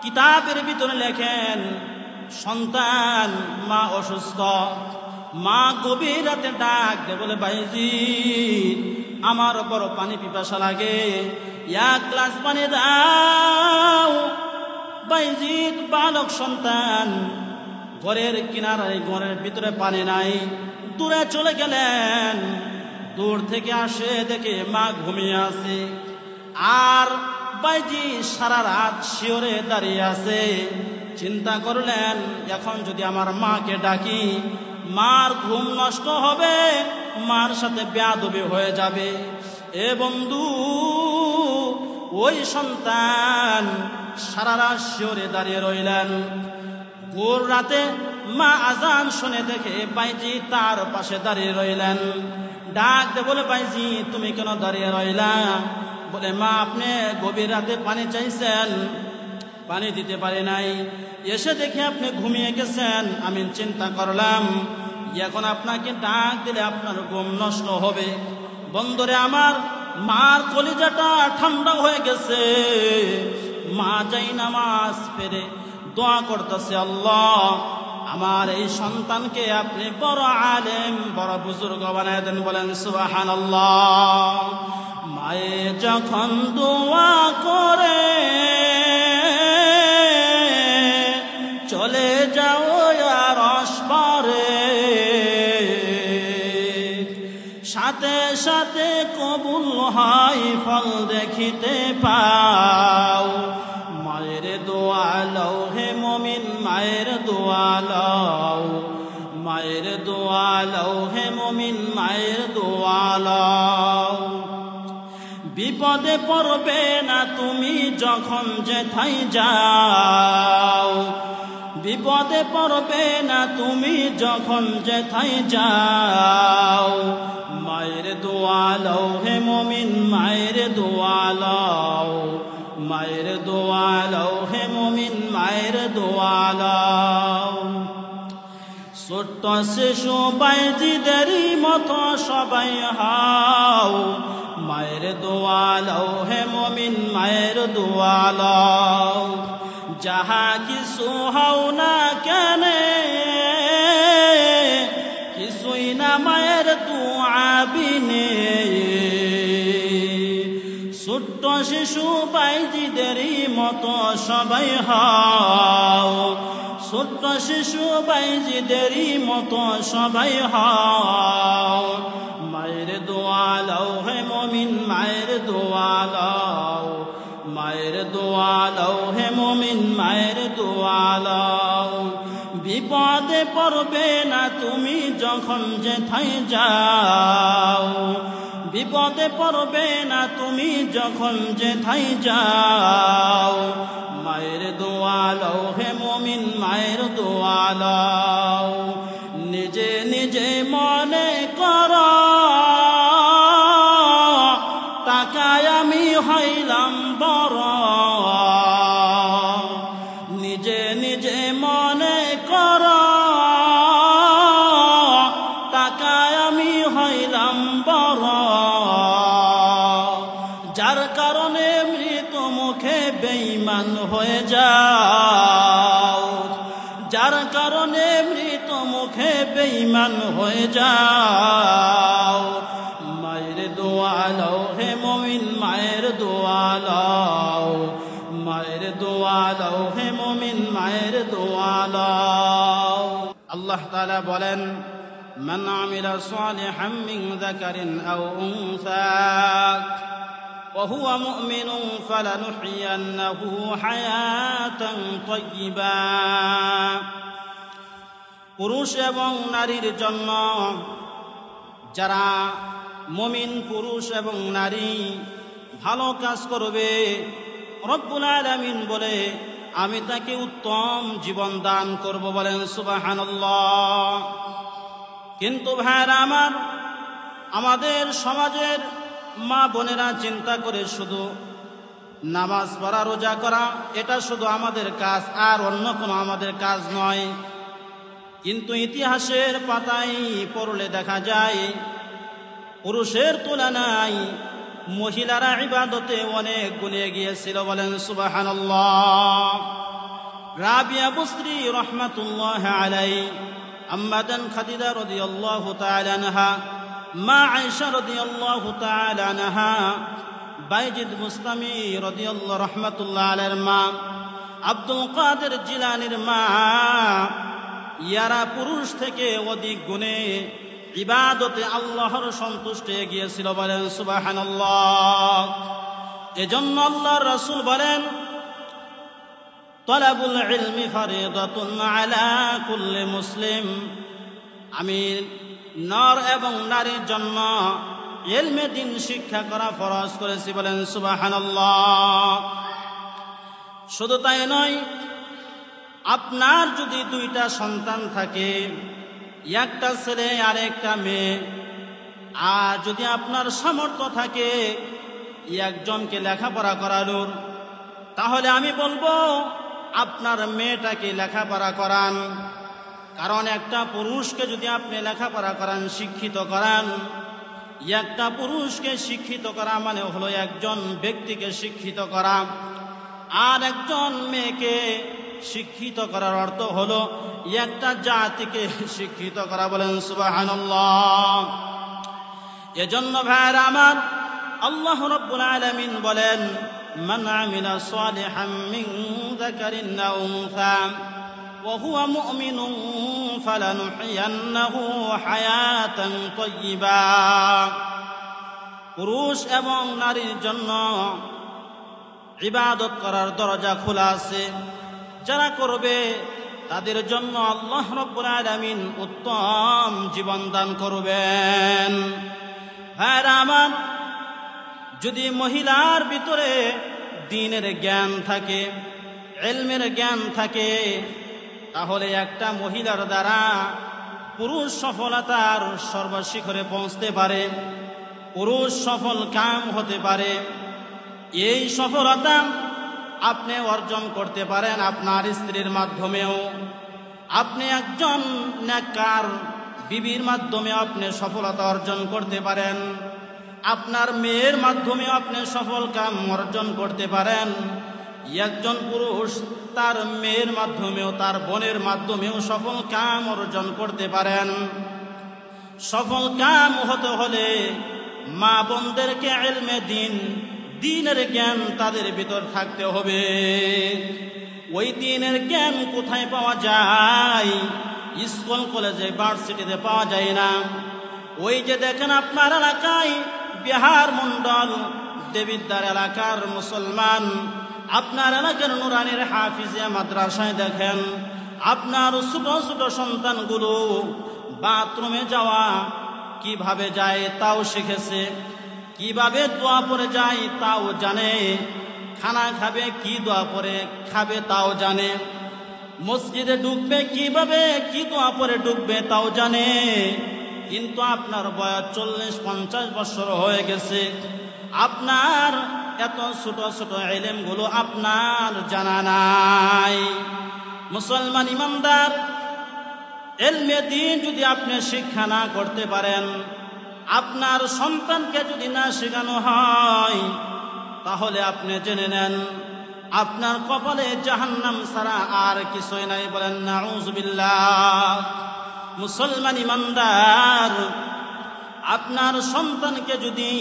কিতাবের ভিতরে লেখেন, সন্তান মা অসুস্থ, মা গভীর রাতে ডাক দে বলে, ভাইজি আমার বড় পানি পিপাসা লাগে, এক গ্লাস পানি দাও। ভাইজি বালক সন্তান ঘরের কিনারায়, ঘরের ভিতরে পানি নাই, দূরে চলে গেলেন। দূর থেকে আসে দেখে মা ঘুমিয়ে আছে, আর ভাইজি সারা রাত শিওরে দাঁড়িয়ে আছে। চিন্তা করলেন, এখন যদি আমার মাকে ডাকি, মার ঘুম নষ্ট হবে, মার সাথে বেয়াদবি হয়ে যাবে। এ বন্ধু, ওই সন্তান সারা রাত শিওরে দাঁড়িয়ে রইলেন। ভোর রাতে মা আজান শুনে দেখে ভাইজি তার পাশে দাঁড়িয়ে রইলেন। ডাক দে বলে, ভাইজি তুমি কেন দাঁড়িয়ে রইলা? বলে, মা আপনি গভীর রাতে পানি চাইছেন, পানি দিতে পারি নাই, এসে দেখে আপনি ঘুমিয়ে গেছেন। আমি চিন্তা করলাম এখন আপনাকে ডাক দিলে আপনার ঘুম নষ্ট হবে। বন্ধুরে আমার, মার কলিজাটা ঠান্ডা হয়ে গেছে। মা যাই নামাজ ফেরে দোয়া করতেছে, আল্লাহ আমার এই সন্তানকে আপনি বড় আলেম, বড় বুজুর্গ বানায় দেন। বলেন সুবহানাল্লাহ। মায়ে যখন দোয়া করে চলে যাও আর আসবারে, সাথে সাথে কবুল হয়, ফল দেখিতে পাও। মায়ের দোয়া লও হে মুমিন, মায়ের দোয়া লও, মায়ের দোয়া লও হে মুমিন, মায়ের দোয়া লও। বিপদে পড়বে না তুমি যখন যেথায় যাও, বিপদে পড়বে না তুমি যখন যেথায় যাও। মায়ের দোয়া লও হে মুমিন, মায়ের দোয়া লও, মায়ের দোয়া লও হে মুমিন, মায়ের দোয়া লও। ছোট্ট শিশু বাইজিদেরই মতো সবাই হাও, মায়ের দোয়া লও হে মুমিন, মায়ের দোয়া লও। যাহা কিছু হও না কেনে, কিছুই না মায়ের দোয়া বিনে। ছোট্ট শিশু বাইজিদেরই মতো সবাই হাও, ছোট্ট শিশু বাইজিদেরই মতো সবাই হাও। মায়ের দোয়া লও হে মুমিন, মায়ের দোয়া লও, মায়ের দোয়া লও হে মুমিন, মায়ের দোয়া লও। বিপদে পড়বে না তুমি যখন যেথায় যাও, বিপদে পড়বে না তুমি যখন যেথায় যাও। মায়ের দোয়া লও হে মুমিন, মায়ের দোয়া লও। নিজে নিজে মনে করো টাকায় আমি হইলাম বড়, নিজে নিজে মনে করো টাকায় আমি হইলাম বড়। যার কারণে মৃত মুখে বেঈমান হয়ে যাও, যার কারণে মৃত মুখে বেঈমান হয়ে যাও। মায়ের দোয়া লও হে মুমিন, মায়ের দোয়া লও, মায়ের দোয়া লও হে মুমিন, মায়ের দোয়া লও। আল্লাহ তাআলা বলেন, মান আমিলা সালিহাম মিন যাকারিন আও উনসা وهو مؤمن فلنحيينه حياة طيبة। পুরুষ এবং নারীর জন্য, যারা মুমিন পুরুষ এবং নারী ভালো কাজ করবে, রব্বুল আলামিন বলে আমি তাকে উত্তম জীবন দান করব। বলেন সুবহানাল্লাহ। কিন্তু ভাইরা আমার, আমাদের সমাজের মা বোনেরা চিন্তা করে শুধু নামাজ পড়া, রোজা করা, এটা শুধু আমাদের কাজ, আর অন্য কোনো আমাদের কাজ নয়। কিন্তু ইতিহাসের পাতায় পড়লে দেখা যায় পুরুষের তুলনায় মহিলারা ইবাদতে অনেক গুণে গিয়েছিল, বলেন সুবহানাল্লাহ। রাবিয়া বুসরি রহমাতুল্লাহ আলাইহি, আম্মাদান খাদিজা রাদিয়াল্লাহু তাআলা আনহা, মা আয়েশা রাদিয়াল্লাহু তাআলা আনহা, বাইজিদ মুস্তামি রাদিয়াল্লাহু রাহমাতুল্লাহ আলাইহির মা, আব্দুল কাদের জিলানীর মা, ইয়ারা পুরুষ থেকে অধিক গুণে ইবাদতে আল্লাহর সন্তুষ্টে গিয়েছিল, বলেন সুবহানাল্লাহ। এজন্য আল্লাহর রাসূল বলেন, তলাবুল ইলমি ফারিদাতুন আলা কুল্লি মুসলিম, আমি নর এবং নারীর জন্য ইলমে দ্বীন শিক্ষা করা ফরজ করেছি, বলেন সুবহানাল্লাহ। শুধু তাই নয়, আপনার যদি দুইটা সন্তান থাকে, একটা ছেলে আর একটা মেয়ে, আর যদি আপনার সামর্থ্য থাকে একজনকে লেখাপড়া করানোর, তাহলে আমি বলবো আপনার মেয়েটাকে লেখাপড়া করান। কারণ একটা পুরুষকে যদি আপনি লেখাপড়া করান, শিক্ষিত করান, একটা পুরুষকে শিক্ষিত করা মানে হলো একজন ব্যক্তিকে শিক্ষিত করা, আর একজন মেয়েকে শিক্ষিত করার অর্থ হলো একটা জাতিকে শিক্ষিত করা, বলেন সুবহানাল্লাহ। এজন্য ভাইরা আমার, আল্লাহ রাব্বুল আলামিন বলেন, মান আমিলা সালিহাম মিন যাকারিন আও উনসা ওয়া হুয়া মুমিনুন ফালানুহইয়ান্নাহু হায়াতান তাইয়্যিবা। পুরুষ এবং নারীর জন্য ইবাদত করার দরজা খোলা আছে। যারা করবে তাদের জন্য আল্লাহ রাব্বুল আলামিন উত্তম জীবন দান করবেন। ভাইরা আমার, যদি মহিলার ভিতরে দ্বীনের জ্ঞান থাকে, ইলমের জ্ঞান থাকে, তাহলে একটা মহিলার দ্বারা পুরুষ সফলতার সর্বশিখরে পৌঁছতে পারে, পুরুষ সফল কাম হতে পারে। এই সফলতা আপনি অর্জন করতে পারেন আপনার স্ত্রীর মাধ্যমেও, আপনি একজন নেককার বিবির মাধ্যমে আপনি সফলতা অর্জন করতে পারেন, আপনার মেয়ের মাধ্যমে আপনি সফল কাম অর্জন করতে পারেন। একজন পুরুষ তার মেয়ের মাধ্যমেও, তার বোনের মাধ্যমেও সফল কাম অর্জন করতে পারেন। সফল কাম হতে হলে মা বোনদেরকে ইলমে দ্বীনের জ্ঞান তাদের ভিতর থাকতে হবে। ওই দ্বীনের জ্ঞান কোথায় পাওয়া যায়? স্কুল কলেজে ভার্সিটিতে পাওয়া যায় না। ওই যে দেখেন আপনার এলাকায় বিহার মন্ডল দেবিদ্বার এলাকার মুসলমান, আপনার এলাকার নুরানির হাফিজিয়া মাদ্রাসায় দেখেন আপনার ছোট ছোট সন্তানগুলো বাথরুমে যাওয়া কিভাবে যায় তাও শিখেছে, কিভাবে দোয়া পড়ে যায় তাও জানে, খানা খাবে কি দোয়া পড়ে খাবে তাও জানে, মসজিদে ঢুকবে কিভাবে কি দোয়া পড়ে ঢুকবে তাও জানে। কিন্তু আপনার বয়স 40-50 বছর হয়ে গেছে, আপনার এত ছোট ছোট ইলমগুলো আপনার জানা নাই। মুসলমান ইমানদার, ইলমে দ্বীন যদি আপনি শিক্ষা না করতে পারেন, আপনার সন্তানকে যদি না শেখানো হয়, তাহলে আপনি জেনে নেন আপনার কপালে জাহান্নাম ছাড়া আর কিছুই নাই, বলেন নাউযুবিল্লাহ। মুসলমান ইমানদার, আপনার সন্তানকে যদি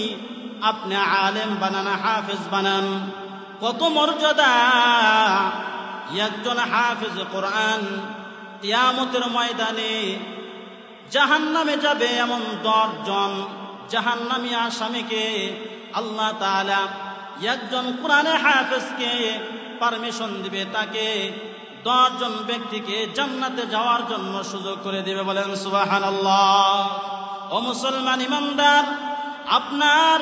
আপনি আলেম বানান, হাফেজ বানান, কত মর্যাদা! একজন হাফেজ কোরআন কিয়ামতের ময়দানে জাহান্নামে যাবে এমন 10 জন জাহান্নামী আসামিকে আল্লাহ তাআলা একজন কোরআনের হাফেজকে পারমিশন দিবে, তাকে 10 জন ব্যক্তিকে জান্নাতে যাওয়ার জন্য সুযোগ করে দিবে, বলেন সুবহানাল্লাহ। ও মুসলমান ইমানদার, আপনার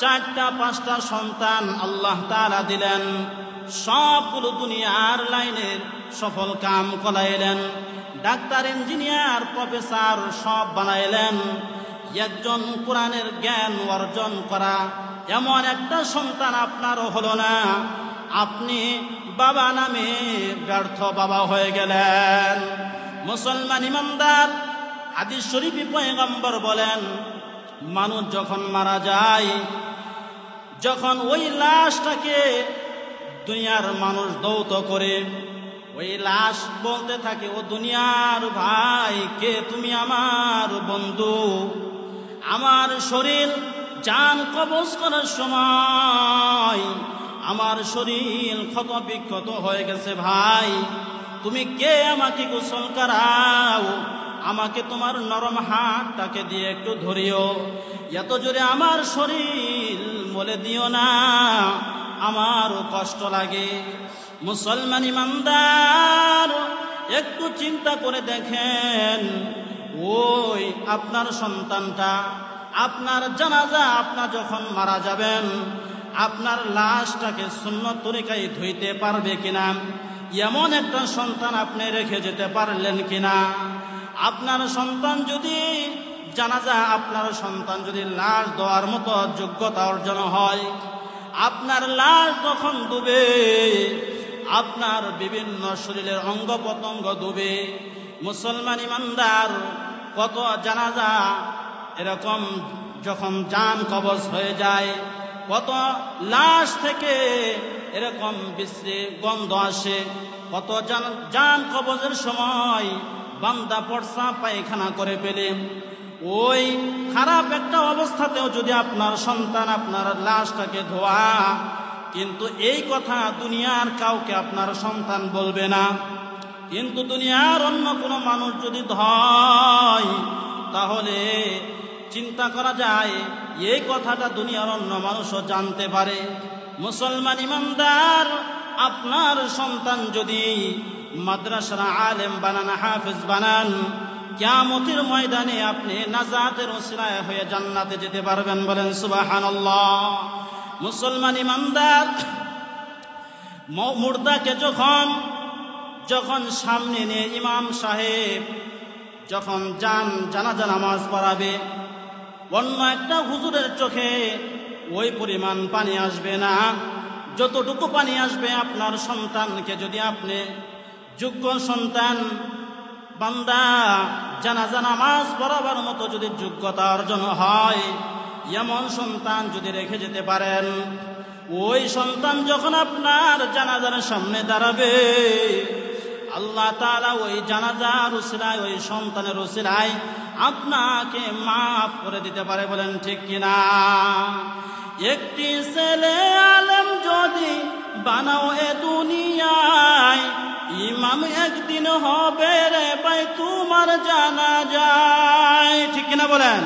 4টা-5টা সন্তান আল্লাহ তাআলা দিলেন, সবগুলো দুনিয়ার লাইনের সফল কাম করাইলেন, ডাক্তার, ইঞ্জিনিয়ার, প্রফেসর সব বানাইলেন। একজন কোরআনের জ্ঞান অর্জন করা এমন একটা সন্তান আপনারও হলো না, আপনি বাবা নামে ব্যর্থ বাবা হয়ে গেলেন। মুসলমান ইমানদার, হাদিস শরীফে পয়গম্বর বলেন, মানুষ যখন মারা যায় যখন ওই লাশটাকে দুনিয়ার মানুষ দৌত করে, ওই লাশ বলতে থাকে, ও দুনিয়ার ভাই, কে তুমি? আমার বন্ধু। আমার শরীর জান কবজ করার সময় আমার শরীর ক্ষত বিক্ষত হয়ে গেছে ভাই, তুমি কে? আমাকে গোসল করাও, আমাকে তোমার নরম হাতটাকে দিয়ে একটু ধরিও, এত জোরে আমার শরীর বলে দিও না, আমারও কষ্ট লাগে। মুসলমান ইমানদার, একটু চিন্তা করে দেখেন, ওই আপনার সন্তানটা, আপনার জানাজা, আপনার যখন মারা যাবেন, আপনার লাশটাকে সুন্নত তরিকায় ধুইতে পারবে কিনা? এমন একটা সন্তান আপনি রেখে যেতে পারলেন কিনা? আপনার সন্তান যদি জানাজা, আপনার সন্তান যদি লাশ দেওয়ার মতো যোগ্যতা অর্জন হয়, আপনার লাশ তখন ডুবে, আপনার বিভিন্ন শরীরের অঙ্গ প্রত্যঙ্গ ডুবে। মুসলমান ইমানদার, কত জানাজা এরকম যখন জান কবজ হয়ে যায়, কত লাশ থেকে এরকম বিশ্রী গন্ধ আসে, কত জান কবজের সময় বান্দা পড়সা পায়খানা করে ফেলে। ওই খারাপ একটা অবস্থাতেও যদি আপনার সন্তান আপনার লাশটাকে ধোয়া, কিন্তু এই কথা দুনিয়ার কাউকে আপনার সন্তান বলবে না, কিন্তু দুনিয়ার অন্য কোনো মানুষ যদি ধয়, তাহলে চিন্তা করা যায় এই কথাটা দুনিয়ার অন্য মানুষও জানতে পারে। মুসলমান ইমানদার, আপনার সন্তান যদি মাদ্রাসার আলেম বানান, হাফেজ বানান, কিয়ামতের ময়দানে আপনি নাজাতের ওসিলায় হয়ে জান্নাতে যেতে পারবেন, বলেন সুবহানাল্লাহ। মুসলমান ইমানদার, মুর্দাকে যখন সামনে নিয়ে ইমাম সাহেব যখন জানাজা নামাজ পড়াবে, অন্য একটা হুজুরের চোখে ওই পরিমাণ পানি আসবে না, যতটুকু পানি আসবে আপনার সন্তানকে যদি আপনি যোগ্য সন্তান বান্দা জানাজা নামাজ পড়াবার মতো যদি যোগ্যতা অর্জন হয়, এমন সন্তান যদি রেখে যেতে পারেন, ওই সন্তান যখন আপনার জানাজার সামনে দাঁড়াবে, আল্লাহ তাআলা ওই জানাজার উসিলায়, ওই সন্তানের উসিলায় আপনাকে মাফ করে দিতে পারে, বলেন ঠিক কিনা? একটি ছেলে আলেম যদি বানাও এ দুনিয়ায়, ইমাম একদিন হবে রে ভাই তোমার জানাজায়, ঠিক কিনা বলেন?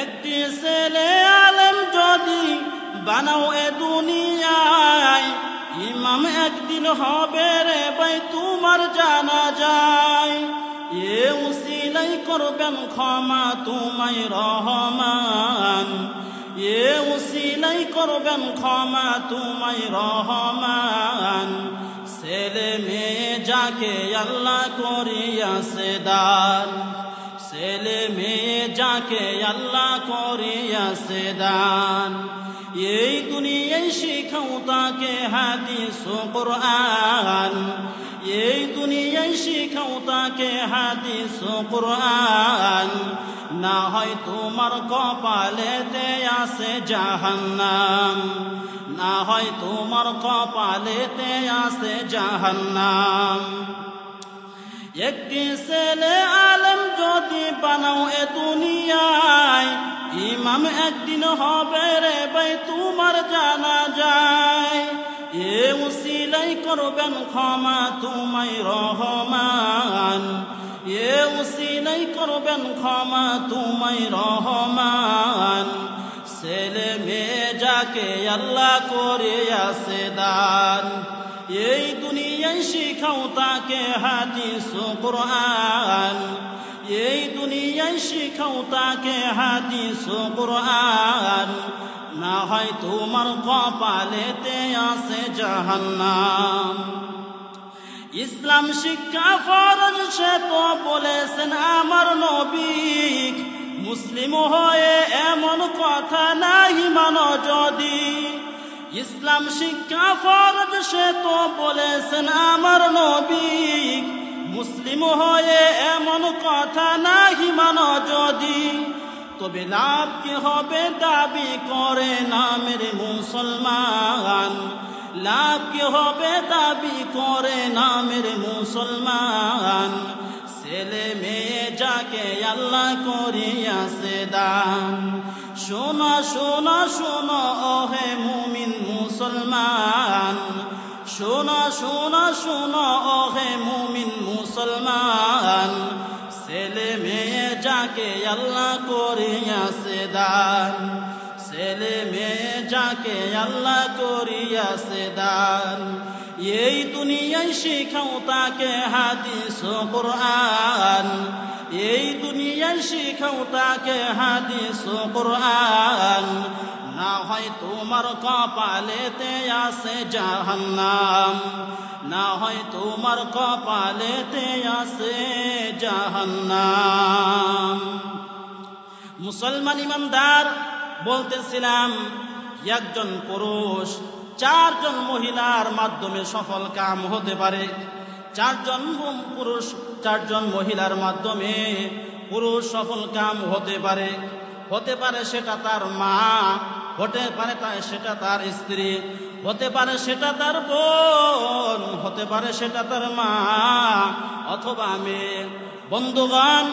একটি ছেলে আলেম যদি বানাও এ দুনিয়ায়, ইমাম একদিন হবে রে ভাই তোমার জানাজায়, এ উসিলাই করবেন ক্ষমা তোমায় রহমান, এ উসিলাই করবেন ক্ষমা তোমায় রহমান, ছেলে মেয়ে যাকে আল্লাহ করিয়াছে দান, ছেলে মেয়ে যাকে আল্লাহ করিয়াছে দান, এই দুনিয়ায় শিখাও তাকে হাদিস ও কুরআন, এই দুনিয়ায় শিখাও তাকে হাদিস ও কুরআন, না হয় তোমার কপালেতে আছে জাহান্নাম, না হয় তোমার কপালেতে আছে জাহান্নাম। একটি ছেলে আলেম যদি বানাও এ দুনিয়ায়, ইমাম একদিন হবে রে ভাই তোমার জানাজায়, এ উসিলাই করবেন ক্ষমা তোমায় রহমান, এ উসিলাই করবেন ক্ষমা তোমায় রহমান, ছেলে মেয়ে যাকে আল্লাহ করিয়াছে দান, এই দুনিয়ায় শিখাও তাকে হাদিস ও কুরআন, এই দুনিয়ায় শিখাও তাকে হাদিস ও কুরআন, না হয় তোমার কপালেতে আছে জাহান্নাম। ইসলাম শিক্ষা ফরজ সে তো বলেছেন আমার নবী, মুসলিম হয়ে এমন কথা নাই মানো যদি, ইসলাম শিক্ষা ফরজ সে তো বলেছেন আমার নবী, মুসলিম হয়ে এমন কথা নাই মানো যদি, তবে লাভ কি হবে দাবি করে নামের মুসলমান, লাভ কি হবে দাবি করে নামের মুসলমান, ছেলে মেয়ে যাকে আল্লাহ করিয়াছে দান। শোনো শোনো শোনো ওহে মুমিন মুসলমান, শোনো শোনো শোনো ওহে মুমিন মুসলমান, ছেলে মেয়ে যাকে আল্লাহ করিয়াছে দান, ছেলে মেয়ে যাকে আল্লাহ করিয়াছে দান। এই দুনিয়ায় শিখাও তাকে হাদিস ও কুরআন, এই দুনিয়ায় শিখাও তাকে হাদিস ও কুরআন, না হয় তোমার কপালেতে আছে জাহান্নাম, না হয় তোমার কপালেতে আছে জাহান্নাম। মুসলমান ইমানদার বলতেছিলাম, একজন পুরুষ 4 জন মহিলার মাধ্যমে সফল কাম হতে পারে। 4 জন পুরুষ 4 জন মহিলার মাধ্যমে পুরুষ সফল কাম হতে পারে। হতে পারে সেটা তার মা, হতে পারে সেটা তার স্ত্রী, হতে পারে সেটা তার বোন, হতে পারে সেটা তার মা অথবা মেয়ে। বন্ধুগণ,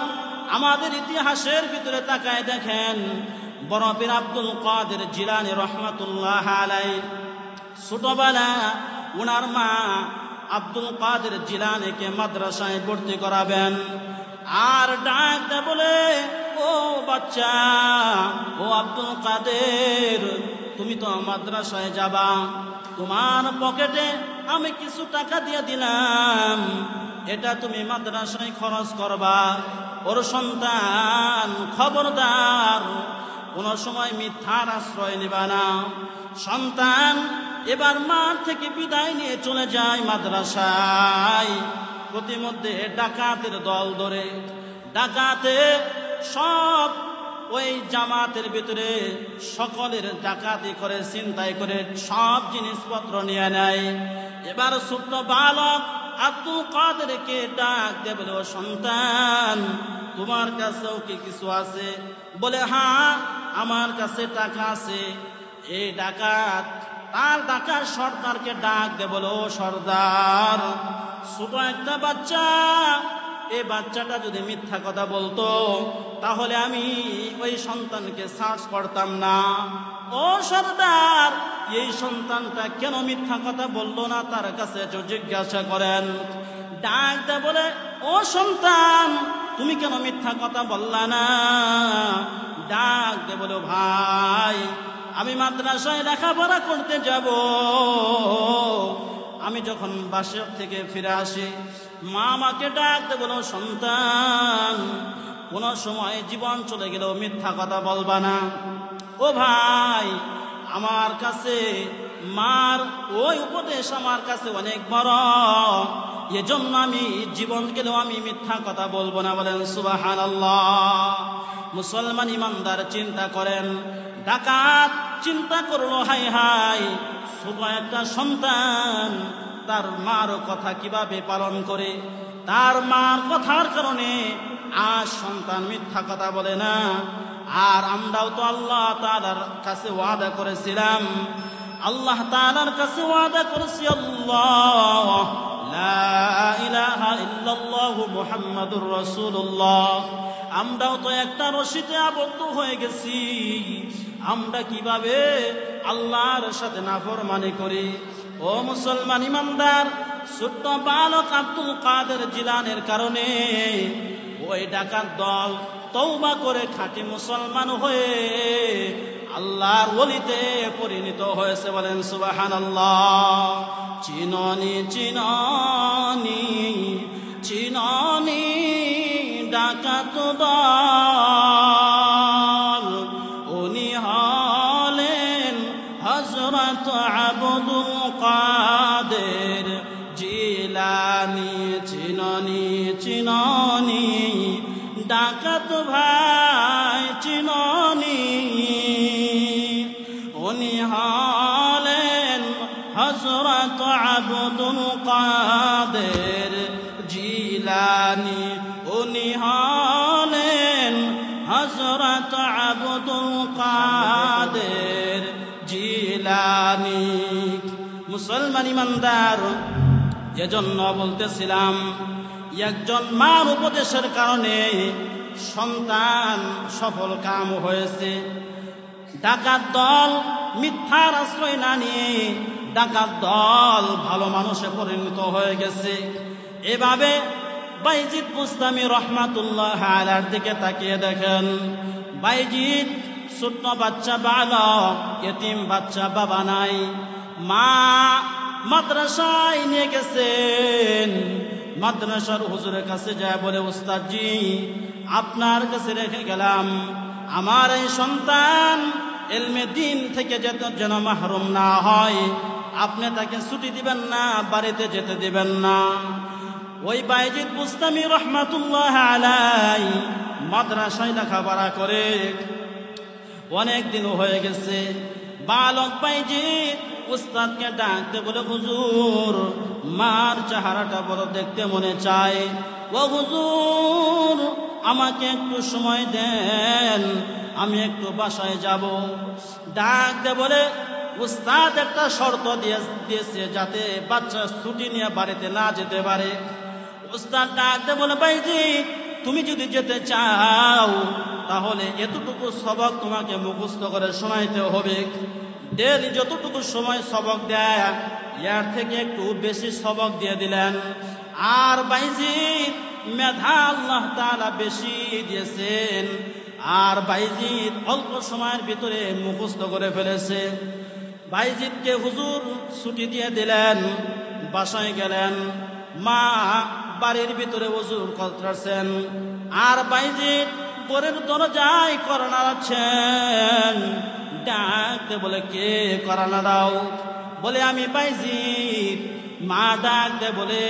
আমাদের ইতিহাসের ভিতরে তাকায় দেখেন, বড় পীর আব্দুল কাদের জিলানী রহমাতুল্লাহ আলাইহি ছোটবেলা ওনার মা আব্দুল কাদের জিলানীকে মাদ্রাসায় ভর্তি করাবেন। আর ডাকতে বলে, ও বাচ্চা, ও আব্দুল কাদের, তুমি তো মাদ্রাসায় যাবা, তোমার পকেটে আমি কিছু টাকা দিয়ে দিলাম, এটা তুমি মাদ্রাসায় খরচ করবা। ওর সন্তান, খবরদার কোন সময় মিথ্যার আশ্রয় নেবা না। সন্তান এবার মাঠ থেকে বিদায় নিয়ে চলে যায় মাদ্রাসায়। প্রতিমধ্যে ডাকাতের দল ধরে, ডাকাতে সব ওই জামাতের ভিতরে সকলের ডাকাতি করে, ছিনতাই করে সব জিনিসপত্র নিয়ে নেয়। এবার ছোট্ট বালক আব্দুল কাদেরকে ডাক দিয়ে বলে, ও সন্তান, তোমার কাছেও কি কিছু আছে? বলে, হ্যাঁ, আমার কাছে টাকা আছে। এই ডাকাত তার ডাকাত সর্দারকে ডাক দিয়ে বলে, ও সর্দার, ছোট একটা বাচ্চা, এই বাচ্চাটা যদি মিথ্যা কথা বলতো তাহলে আমি ওই সন্তানকে সার্চ করতাম না। ও সর্দার, এই সন্তানটা কেন মিথ্যা কথা বললো না তার কাছে জিজ্ঞাসা করেন। ডাক দিয়ে বলে, ও সন্তান, তুমি কেন মিথ্যা কথা বললা না? ডাক দিয়ে বলে, ভাই, আমি মাদ্রাসায় লেখাপড়া করতে যাব। আমি যখন বাসা থেকে ফিরে আসি, মা আমাকে ডাক দিয়ে বলো, সন্তান, কোন সময় জীবন চলে গেলেও মিথ্যা কথা বলবা না। ও ভাই, আমার কাছে মার ওই উপদেশ আমার কাছে অনেক বড়, এজন্য আমি জীবন গেলেও আমি মিথ্যা কথা বলবো না। বলেন সুবহানাল্লাহ। মুসলমান ইমানদার চিন্তা করেন, ডাকাত চিন্তা করলো, হাই হাই, ছোট একটা সন্তান তার মার কথা কিভাবে পালন করে। তার মার কথার কারণে আজ সন্তান মিথ্যা কথা বলে না। আর আমরাও তো আল্লাহ তাআলার কাছে ওয়াদা করেছিলাম, আল্লাহ তাআলার কাছে ওয়াদা করেছি, আল্লাহ লা ইলাহা ইল্লাল্লাহু মুহাম্মাদুর রাসূলুল্লাহ। আমরাও তো একটা রশিতে আবদ্ধ হয়ে গেছি। আমরা কিভাবে আল্লাহর সাথে নাফরমানি করি। ও মুসলমান ইমানদার, ছোট্ট বালক আব্দুল কাদের জিলানের কারণে ওই ডাকাত দল তওবা করে খাঁটি মুসলমান হয়ে আল্লাহর ওলিতে পরিণত হয়েছে। বলেন সুবহানাল্লাহ। চিননি চিননি চিননি ডাকাত দল, উনি হলেন হযরত আব্দুল কাদের জিলানী। চিননি চিননি ডাকাত ভাই, চিননি, উনি হলেন হযরত আব্দুল কাদের জিলানী, উনি হলেন হযরত মুসলমান ইমানদার, এজন্য বলতেছিলাম একজন মার উপদেশের কারণে সন্তান সফল কাম হয়েছে। ডাকাত দল মিথ্যার আশ্রয় না নিয়ে ডাকাত দল ভালো মানুষে পরিণত হয়ে গেছে। এভাবে বাইজিদ বুস্তামি রহমাতুল্লাহ আলাইহির দিকে তাকিয়ে দেখেন। বাইজিদ ছোট্ট বাচ্চা বালক, এতিম বাচ্চা, বাবা নাই। মা মাদ্রাসায় নিয়ে গেছেন। মাদ্রাসার হুজুরের কাছে যায় বলে, উস্তাদজি আপনার কাছে রেখে গেলাম, আমার এই সন্তান ইলমে দ্বীন থেকে যেন মাহরুম না হয়, আপনি তাকে ছুটি দিবেন না, বাড়িতে যেতে দিবেন না। ওই বাইজিদ বুস্তামি রহমাতুল্লাহ আলাইহি মাদ্রাসায় লেখাপড়া করে অনেক দিন হয়ে গেছে। বালক বাইজিদ উস্তাদকে ডাকতে বলে, হুজুর মার চেহারাটা বড় দেখতে মনে চায়, ও হুজুর আমাকে একটু সময় দেন, আমি একটু বাসায় যাব। ডাকতে বলে, উস্তাদ একটা শর্ত দিয়েছে যাতে বাচ্চা ছুটি নিয়ে বাড়িতে না যেতে পারে। উস্তাদ ডাকতে বলে, বাইজিদ তুমি যদি যেতে চাও তাহলে এতটুকু সবক তোমাকে মুখস্থ করে শোনাইতে হবে। ডেলি যতটুকু সময় সবক দেয় এর থেকে একটু বেশি সবক দিয়ে দিলেন। আর বাইজিদ মেধা আল্লাহ তাআলা বেশি দিয়েছেন, আর বাইজিদ অল্প সময়ের ভিতরে মুখস্থ করে ফেলেছে। বাইজিদকে হুজুর ছুটি দিয়ে দিলেন, বাসায় গেলেন। মা বাড়ির ভিতরে হুজুর করতেছেন, আর বাইজিদ ঘরের দরজায় কড়া নাড়াচ্ছেন। ডাকতে বলে, কে কড়া নাড়াও? বলে, আমি বাইজিদ। মা ডাকতে বলে,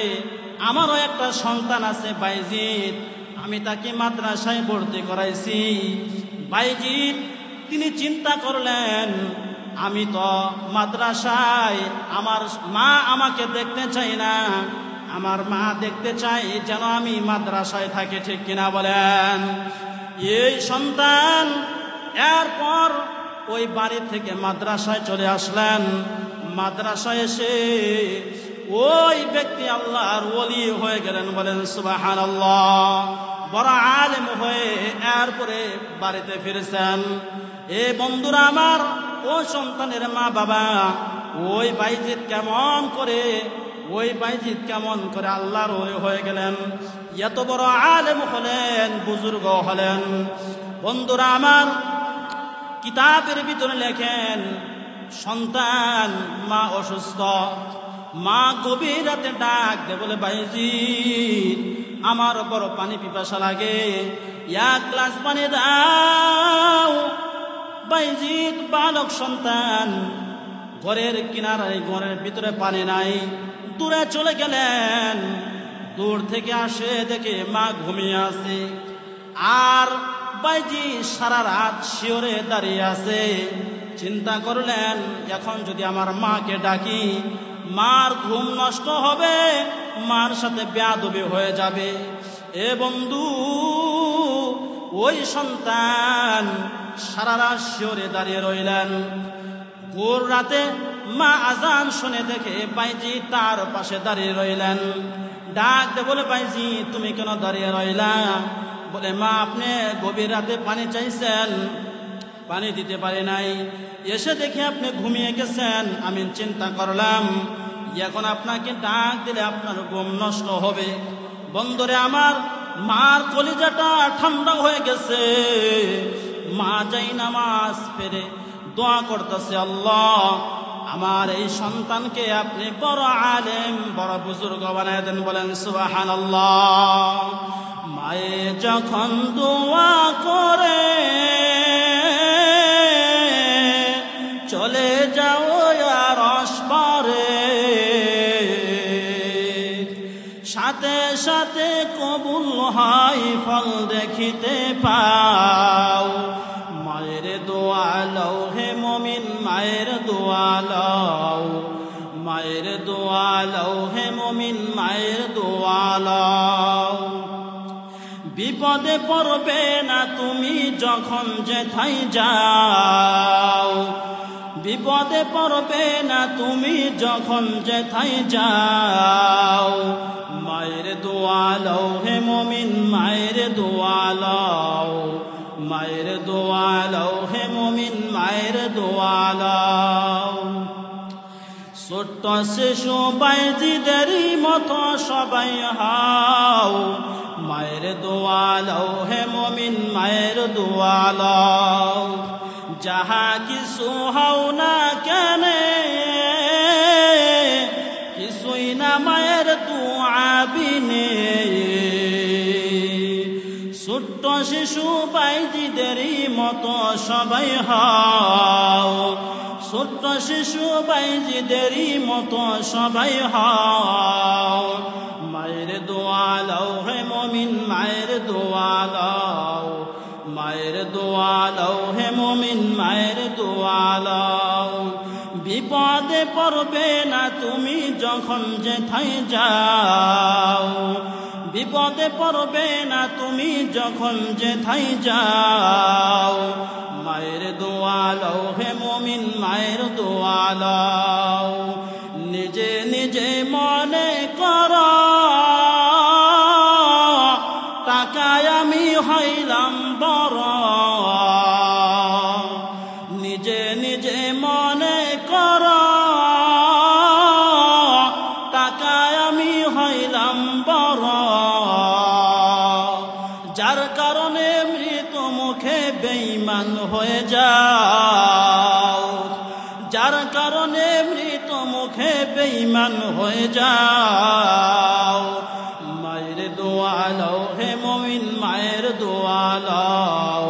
আমারও একটা সন্তান আছে বাইজিদ, আমি তাকে মাদ্রাসায় ভর্তি করাইছি। বাইজিদ তিনি চিন্তা করলেন, আমি তো মাদ্রাসায়, আমার মা আমাকে দেখতে চাই না, আমার মা দেখতে চাই যেন আমি মাদ্রাসায় থাকি, ঠিক কিনা বলেন? এই সন্তান এরপর ওই বাড়ি থেকে মাদ্রাসায় চলে আসলেন। মাদ্রাসায় এসে ওই ব্যক্তি আল্লাহর ওলি হয়ে গেলেন, বলেন সুবহানাল্লাহ। বড় আলেম হয়ে এরপরে বাড়িতে ফিরেছেন। এ বন্ধুরা আমার, ও সন্তানের মা বাবা, ওই বাইজিদ কেমন করে আল্লাহর ওলি হয়ে গেলেন, এত বড় আলেম হলেন, বুজুর্গ হলেন। বন্ধুরা আমার, কিতাবের ভিতরে লেখেন, সন্তান মা অসুস্থ, মা গভীর রাতে ডাক দে বলে, বাইজিদ আমার বড় পানি পিপাসা লাগে, এক গ্লাস পানি দাও। বাইজিদ বালক সন্তান, ঘরের কিনারায়, ঘরের ভিতরে পানি নাই, দূরে চলে গেলেন। দূর থেকে আসে দেখে মা ঘুমিয়ে আছে, আর বাইজিদ সারা রাত শিওরে দাঁড়িয়ে আছে। চিন্তা করলেন, এখন যদি আমার মাকে ডাকি মার ঘুম নষ্ট হবে, মার সাথে বেয়াদবি হয়ে যাবে। এ বন্ধু, ওই সন্তান সারা রাত শিওরে দাঁড়িয়ে রইলেন। ভোর রাতে মা আজান শুনে দেখে বাইজিদ তার পাশে দাঁড়িয়ে রইলেন। ডাক দে বলে, বাইজিদ তুমি কেন দাঁড়িয়ে রইলা? বলে, মা আপনি গভীর রাতে পানি চাইছেন, পানি দিতে পারি নাই, এসে দেখে আপনি ঘুমিয়ে গেছেন। আমি চিন্তা করলাম এখন আপনাকে ডাক দিলে আপনার ঘুম নষ্ট হবে। বন্ধুরে আমার, মার কলিজাটা ঠান্ডা হয়ে গেছে। মা যাই নামাজ পড়ে দোয়া করতেছে, আল্লাহ আমার এই সন্তানকে আপনি বড় আলেম, বড় বুজুর্গ বানায় দেন, বলেন সুবহানাল্লাহ। মায়ে যখন দোয়া করে চলে যাও আর আসবারে, সাথে সাথে কবুল হয়, ফল দেখিতে পাও। মায়ের দোয়া লও হে মুমিন, মায়ের দোয়া লও, মায়ের দোয়া লও হে মুমিন, মায়ের দোয়া লও। বিপদে পড়বে না তুমি যখন যেথায় যাও, বিপদে পড়বে না তুমি যখন যেথায় যাও। মায়ের দোয়া লও হে মুমিন, মায়ের দোয়া লও, মায়ের দোয়া লও হে মুমিন, মায়ের দোয়া লও। ছোট্ট শিশু বাইজিদেরই মতো সবাই হও, মায়ের দোয়া লও হে মুমিন, মায়ের দোয়া লও। যাহা কিছু হও না কেন, কিছুই না মায়ের দোয়া বিনে। ছোট্ট শিশু বাইজিদেরই মতো সবাই হও, ছোট্ট শিশু বাইজিদেরই মতো সবাই হও। মায়ের দোয়া লও হে মুমিন, মায়ের দোয়া লও, মায়ের দোয়া লও হে মুমিন, মায়ের দোয়া লও। বিপদে পড়বে না তুমি যখন যেথায় যাও, বিপদে পড়বে না তুমি যখন যেথায় যাও। মায়ের দোয়া লও হে মুমিন, মায়ের দোয়া লও। নিজে নিজে মনে করো টাকায় আমি হইলাম বড়, নিজে নিজে মনে করো টাকায় আমি হইলাম বড়। যার কারণে মৃত্যু মুখে বেঈমান হয়ে যাও, যার কারণে মৃত্যু মুখে বেঈমান হয়ে যাও। মায়ের দোয়া লও হে মুমিন, মায়ের দোয়া লও,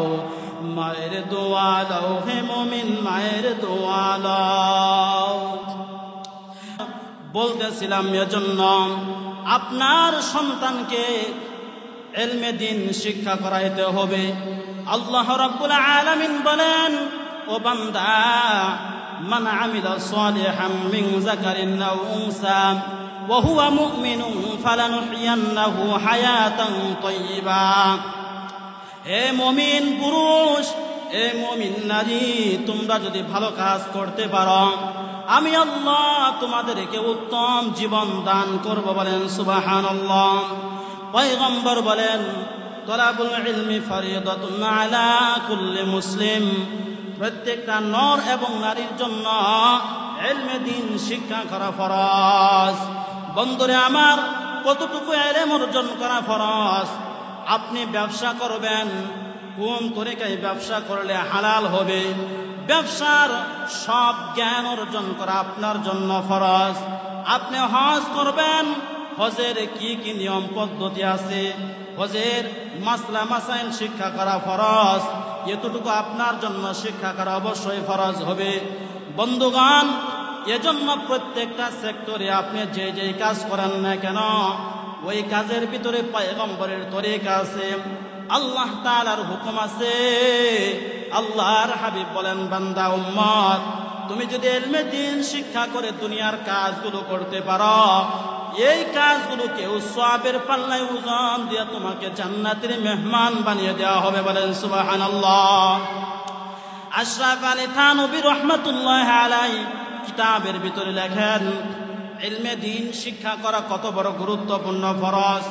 মায়ের দোয়া লও হে মুমিন, মায়ের দোয়া লও। বলতেছিলাম এজন্য আপনার সন্তানকে ইলমে দ্বীন শিক্ষা করাইতে হবে। আল্লাহ রাব্বুল আলামিন বলেন, ও বান্দা, মান আমিলা সালিহাম মিন যাকারিন আও উনসা ওয়া হুয়া মুমিনুন ফালানুহইয়ান্নাহু হায়াতান তাইয়্যিবা। হে মুমিন পুরুষ, হে মুমিন নারী, তোমরা যদি ভালো কাজ করতে পারো আমি আল্লাহ তোমাদেরকে উত্তম জীবন দান করব। বলেন সুবহানাল্লাহ। পয়গম্বর বলেন, তলাবুল ইলমি ফরিদাতুন আলা কুল্লি মুসলিম। প্রত্যেকটা নর এবং নারীর জন্য ইলমে দ্বীন শিক্ষা করা ফরজ। বন্ধুরে আমার, কতটুকু ইলম অর্জন করা ফরজ? আপনি ব্যবসা করবেন, কোন তরিকায় ব্যবসা করলে হালাল হবে, ব্যবসার সব জ্ঞান অর্জন করা আপনার জন্য ফরজ। আপনি হজ করবেন, হজের কি কি নিয়ম পদ্ধতি আছে, হজের মাসলা মাসাইল শিক্ষা করা ফরজ। এতটুকু আপনার জন্য শিক্ষা করা অবশ্যই ফরজ হবে। বন্ধুগণ, এজন্য প্রত্যেকটা সেক্টরে আপনি যে যে কাজ করেন না কেন, ওই কাজের ভিতরে পয়গম্বরের তরিকা আছে, আল্লাহ তাআলার হুকুম আছে। আল্লাহর হাবিব বলেন, বান্দা উম্মত, তুমি যদি ইলমে দ্বীন শিক্ষা করে দুনিয়ার কাজগুলো করতে পারো, এই কাজগুলো কেউ সওয়াবের পাল্লায় ওজন দিয়ে তোমাকে জান্নাতের মেহমান বানিয়ে দেওয়া হবে। বলেন সুবহানাল্লাহ। আশরাফ আলী থানভী রাহমাতুল্লাহি আলাইহি কিতাবের ভিতরে লেখেন, ইলমে দ্বীন শিক্ষা করা কত বড় গুরুত্বপূর্ণ ফরজ।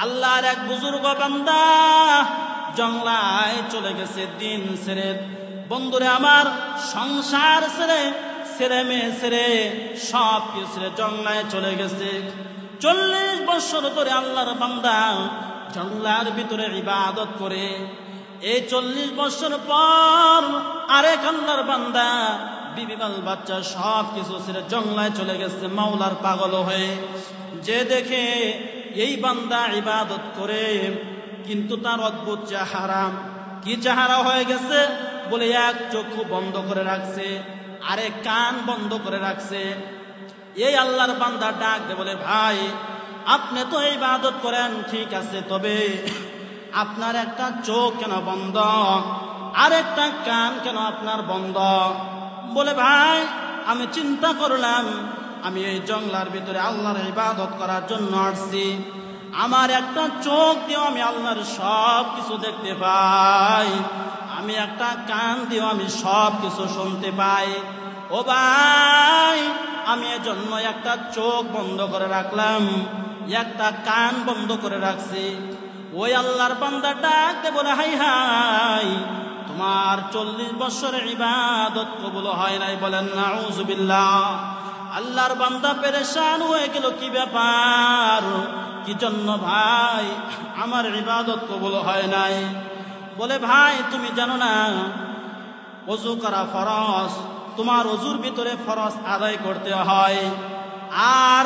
আল্লাহর এক বুজুর্গ বান্দা জঙ্গলায় চলে গেছে দিন ছেড়ে। বন্ধুরে আমার, সংসার ছেড়ে, ছেলে মেয়ে ছেড়ে, সব কিছু ছেড়ে জঙ্গলায় চলে গেছে। 40 বছর ধরে আল্লাহর বান্দা জঙ্গলার ভিতরে ইবাদত করে। এই 40 বছর পর আরেক আল্লাহর বান্দা বিবি বাল বাচ্চা সব কিছু ছেড়ে জঙ্গলায় চলে গেছে মাওলার পাগল হয়ে। যে দেখে এই বান্দা ইবাদত করে, কিন্তু তার অদ্ভুত চেহারা। কি চেহারা হয়ে গেছে? বলে এক চক্ষু বন্ধ করে রাখছে, আরেক কান বন্ধ করে রাখছে। এই আল্লাহর বান্দা ডাক দে বলে, ভাই আপনি তো ইবাদত করেন ঠিক আছে, তবে আপনার একটা চোখ কেন বন্ধ, আরেকটা কান কেন আপনার বন্ধ? বলে, ভাই আমি চিন্তা করলাম আমি এই জঙ্গলার ভিতরে আল্লাহর ইবাদত করার জন্য আসছি, আমার একটা চোখ দিয়েও আমি আল্লাহর সব কিছু দেখতে পাই, আমি একটা কান দিয়েও আমি সব কিছু শুনতে পাই, ও ভাই, আমি এজন্য একটা চোখ বন্ধ করে রাখলাম, একটা কান বন্ধ করে রাখছি। ওই আল্লাহর বান্দা ডাকতে বলে, হাই হাই, তোমার 40 বছরের ইবাদত কবুল হয় নাই। বলেন নাউজুবিল্লাহ। আল্লাহর বান্দা পেরেশান হয়ে গেল, কি ব্যাপার, কি জন্য ভাই আমার ইবাদত কবুল হয় নাই? বলে, ভাই তুমি জানো না ওযু করা ফরজ, তোমার ওযুর ভিতরে ফরজ আদায় করতে হয়। আর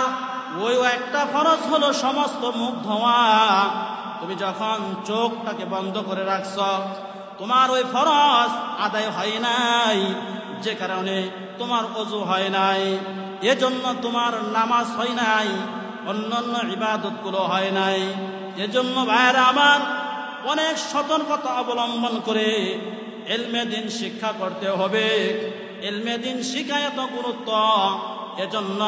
ওই একটা ফরজ হলো সমস্ত মুখ ধোয়া। তুমি যখন চোখটাকে বন্ধ করে রাখছ, তোমার ওই ফরজ আদায় হয় নাই, যে কারণে তোমার ওযু হয় নাই, এজন্য তোমার নামাজ হয় নাই, অন্যান্য ইবাদতগুলো হয় নাই। এজন্য ভাইরা আমার, অনেক সতর্কতা অবলম্বন করে ইলমে দ্বীন শিক্ষা করতে হবে। ইলমে দ্বীন শিক্ষা এত গুরুত্ব, এজন্য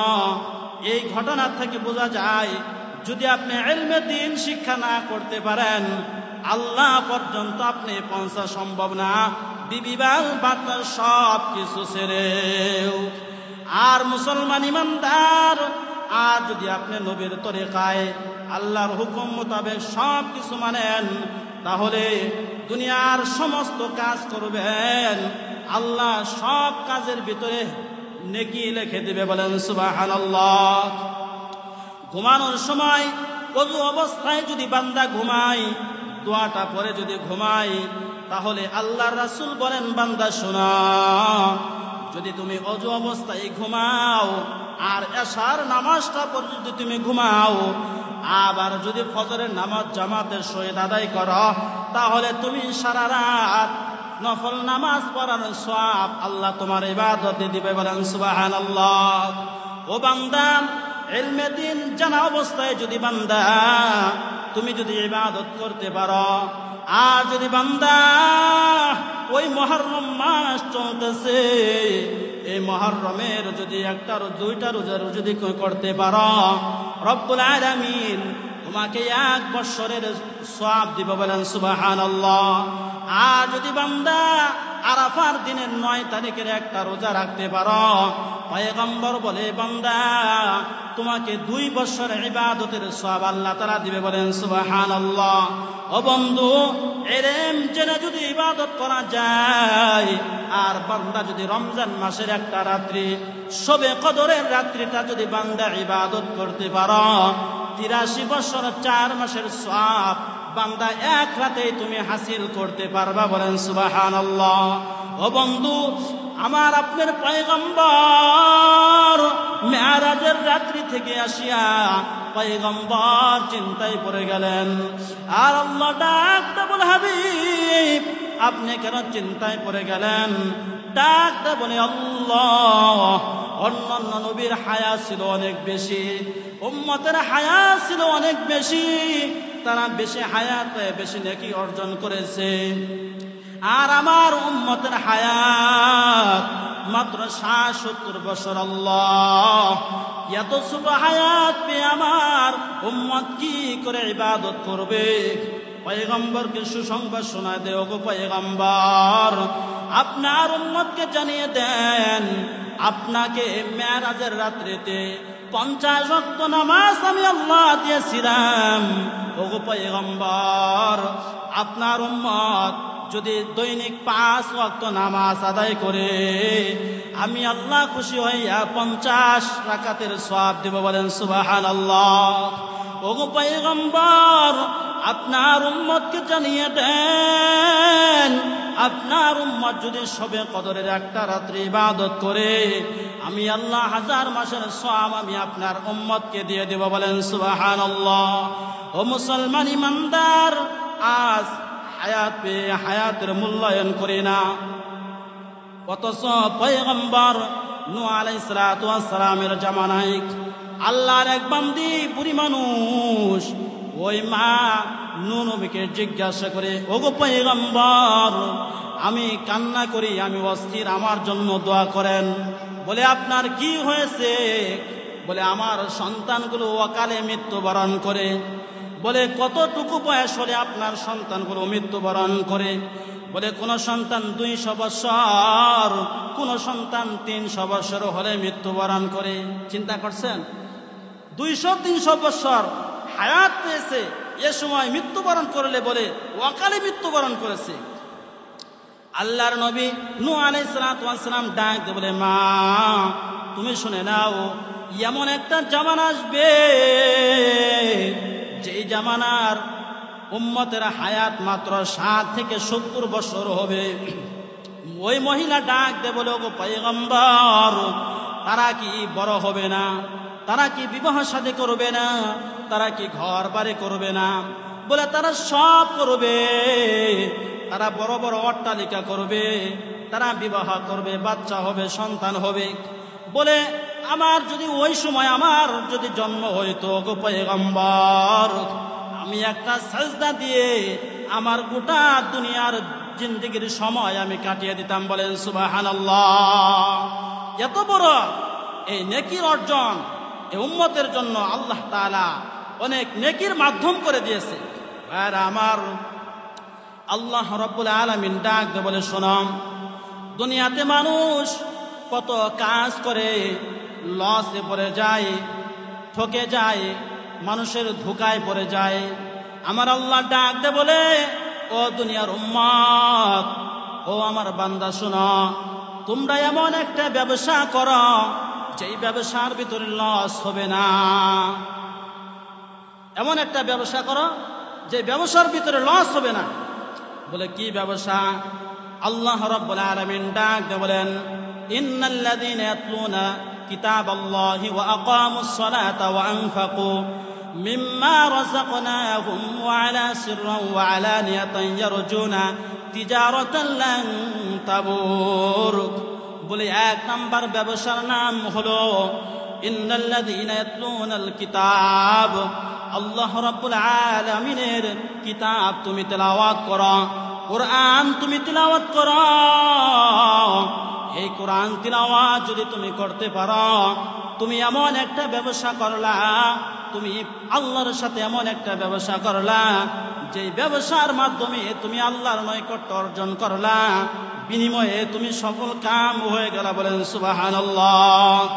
এই ঘটনা থেকে বোঝা যায়, যদি আপনি ইলমে দ্বীন শিক্ষা না করতে পারেন, আল্লাহ পর্যন্ত আপনি পৌঁছা সম্ভব না, বিবিবাল বাচ্চা সব কিছু ছেড়েও। আর মুসলমান ইমানদার, আর যদি আপনি নবীর তরিকায় আল্লাহর হুকুম মোতাবেক সব কিছু মানেন, তাহলে দুনিয়ার সমস্ত কাজ করবেন, আল্লাহ সব কাজের ভিতরে নেকি লিখে দিবে। বলেন সুবহানাল্লাহ। ঘুমানোর সময় ওযু অবস্থায় যদি বান্দা ঘুমায়, দোয়াটা পরে যদি ঘুমায়, তাহলে আল্লাহর রাসূল বলেন, বান্দা শোনা, যদি তুমি ওযু অবস্থায় ঘুমাও আর এশার নামাজটা পড়ে যদি তুমি ঘুমাও, আবার যদি ফজরের নামাজ জামাতের সহিত আদায় করো, তাহলে তুমি সারা রাত নফল নামাজ পড়ার সওয়াব আল্লাহ তোমার ইবাদতে দিবে। বলেন সুবহানাল্লাহ। ও বান্দা, ইলমে দ্বীন জানা অবস্থায় যদি বান্দা তুমি যদি ইবাদত করতে পারো, আর যদি বান্দা ওই মুহররম মাস চলতেছে, এই মুহররমের যদি একটা দুইটা রোজা যদি করতে পারো, রব্বুল আলামিন তোমাকে 1 বছরের সওয়াব দিবে। বলেন সুবহানাল্লাহ। আর যদি বান্দা আরাফার দিনের 9 তারিখের একটা রোজা রাখতে পারো, পয়গম্বর বলে, বান্দা তোমাকে 2 বছরের ইবাদতের সওয়াব আল্লাহ তাআলা দিবে। বলেন সুবহানাল্লাহ। ও বন্ধু, ইলম জেনে যদি ইবাদত করা যায়, আর বান্দা যদি রমজান মাসের একটা রাত্রি, শবে কদরের রাত্রিটা যদি বান্দা ইবাদত করতে পারো, 83 বছর 4 মাসের সওয়াব বান্দা এক রাতেই তুমি হাসিল করতে পারবা। বলেন সুবহানাল্লাহ। ও বন্ধু, আমার আপনার পয়গম্বর মেরাজের রাত্রি থেকে আসিয়া পয়গম্বর চিন্তায় পড়ে গেলেন। আর আল্লাহ ডাকতে বলে, হাবিব আপনি কেন চিন্তায় পড়ে গেলেন? ডাকতে বলে, আল্লাহ, অন্যান্য নবীর হায়াত ছিল অনেক বেশি, উম্মতের হায়াত ছিল অনেক বেশি, তারা বেশি হায়াতে বেশি নেকি অর্জন করেছে, আর আমার উম্মতের হায়াত মাত্র 70 বছর। আল্লাহ, এত ছোট হায়াত পেয়ে আমার উম্মত কি করে ইবাদত করবে? পয়গম্বরকে সুসংবাদ শোনায় দেও গো পয়গম্বর, আপনার উম্মতকে জানিয়ে দেন, আপনাকে মেরাজের রাত্রিতে 50 ওয়াক্ত নামাজ আমি আল্লাহ দিয়েছিলাম। ও গো পয়গম্বর, আপনার উম্মত যদি দৈনিক 5 ওয়াক্ত নামাজ আদায় করে, আমি আল্লাহ খুশি হইয়া 50 রাকাতের সওয়াব দেব। বলেন সুবহানাল্লাহ। ও গো পয়গম্বর, আপনার উম্মতকে জানিয়ে দেন, আপনার উম্মত যদি শবে কদরের একটা রাত্রি ইবাদত করে, আমি আল্লাহ 1000 মাসের সওয়াব আমি আপনার উম্মতকে দিয়ে দেব। বলেন সুবহানাল্লাহ। ও মুসলমান ইমানদার, আজ হায়াত পেয়ে হায়াতের মূল্যায়ন করি না, অথচ পয়গম্বর নূহ আলাইহিস সালাতু ওয়াস সালামের জামানায় আল্লাহর এক বান্দি বুড়ি মানুষ, ওই মা নূহ নবীকে জিজ্ঞাসা করে, ওগো পয়গম্বর, আমি কান্না করি, আমি অস্থির, আমার জন্য দোয়া করেন। বলে, আপনার কি হয়েছে? বলে, আমার সন্তানগুলো অকালে মৃত্যুবরণ করে। বলে, কতটুকু বয়স হলে আপনার সন্তানগুলো মৃত্যুবরণ করে? বলে কোন সন্তান 200 বছর, কোন সন্তান 300 বছর হলে মৃত্যুবরণ করে। চিন্তা করছেন, 200-300 বছর হায়াত পেয়েছে, এ সময় মৃত্যুবরণ করলে বলে অকালে মৃত্যুবরণ করেছে। আল্লাহর নবী নূহ আলাইহিস সালাতু ওয়াস সালাম ডাক দিয়ে বলে, মা তুমি শুনে নাও, এমন একটা জামানা আসবে যেই জামানার উম্মতের হায়াত মাত্র 60 থেকে 70 বছর হবে। ওই মহিলা ডাক দিয়ে বলে, ওগো পয়গম্বর, তারা কি বড় হবে না? তারা কি বিবাহ শাদী করবে না? তারা কি ঘর বাড়ি করবে না? বলে তারা সব করবে, তারা বড় বড় অট্টালিকা করবে, তারা বিবাহ করবে, বাচ্চা হবে, সন্তান হবে। বলে আমার যদি ওই সময় আমার যদি জন্ম হইতো গো পয়গম্বর, আমি একটা সাজদা দিয়ে আমার গোটা দুনিয়ার জিন্দেগির সময় আমি কাটিয়ে দিতাম। বলেন সুবহানাল্লাহ। এত বড় এই নেকির অর্জন এই উম্মতের জন্য আল্লাহ তাআলা অনেক নেকির মাধ্যম করে দিয়েছে। আর আমার আল্লাহ রাব্বুল আলামিন ডাক দিয়ে বলে, শোনো, দুনিয়াতে মানুষ কত কাজ করে লসে পড়ে যায়, ঠকে যায়, মানুষের ধোঁকায় পড়ে যায়। আমার আল্লাহ ডাক দিয়ে বলে, ও দুনিয়ার উম্মত, ও আমার বান্দা, শোনো, তোমরা এমন একটা ব্যবসা করো যেই ব্যবসার ভিতরে লস হবে না। এমন একটা ব্যবসা করো যে ব্যবসার ভিতরে লস হবে না। বলে কি ব্যবসা? আল্লাহ রাব্বুল আলামিন ডাক দিয়ে বলেন, ইন্নাল্লাযীনা ইয়াতলুনা কিতাবাল্লাহি ওয়া আকামুস সালাতা ওয়া আনফাকু মিম্মা রাযাকনাহুম ওয়া আলা সিররান ওয়া আলানিয়াতান ইয়ারজুনা তিজারাতান লান তাবুর। বলে 1 নাম্বার ব্যবসার নাম হলো ইন্নাল্লাযীনা ইয়াতলুনাল কিতাব, আল্লাহ রাব্বুল আলামিনের কিতাব তুমি তেলাওয়াত করো, কোরআন তুমি তেলাওয়াত করো। এই কোরআন তেলাওয়াত যদি তুমি করতে পারো, তুমি এমন একটা ব্যবসা করলা, তুমি আল্লাহর সাথে এমন একটা ব্যবসা করলা যে ব্যবসার মাধ্যমে তুমি আল্লাহর নৈকট্য অর্জন করলা, বিনিময়ে তুমি সফল কাম হয়ে গেলা। বলেন সুবহানাল্লাহ।